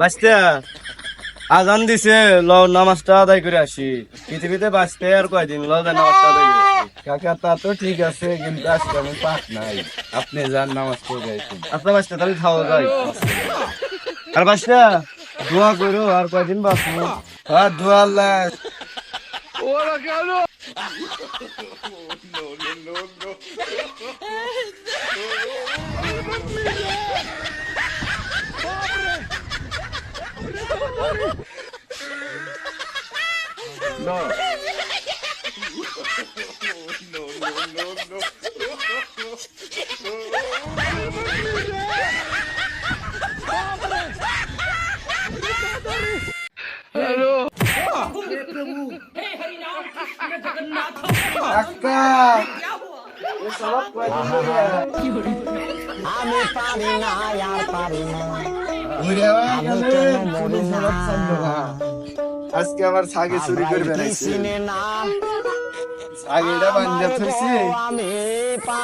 বাঁচতে আজান দিছে ল নামাজটা আদায় করে আসি পৃথিবীতে বাঁচতে আর কয়দিন ল নামাজটা আদায় করে আসি। কাকা তা তো ঠিক আছে কিন্তু আজকে আমি পাক নাই, আপনি যান নামাজ পড়ে আসুন। আচ্ছা বাঁচতে তাহলে খাওয়া যায় আর বাঁচতে দোয়া করো আর কয়দিন বাঁচবো। আর দোয়া আল্লাহ কাকা এসব কয়দিন ধরে আমি পারি না আর পারি না ঘুরে গেলে পুলিশ ধরা ছাড়লো না। আজকে আবার ছাগে চুরি করবে না, চিনে না ছাগিটা বান্ধে থইছি। আমি পারি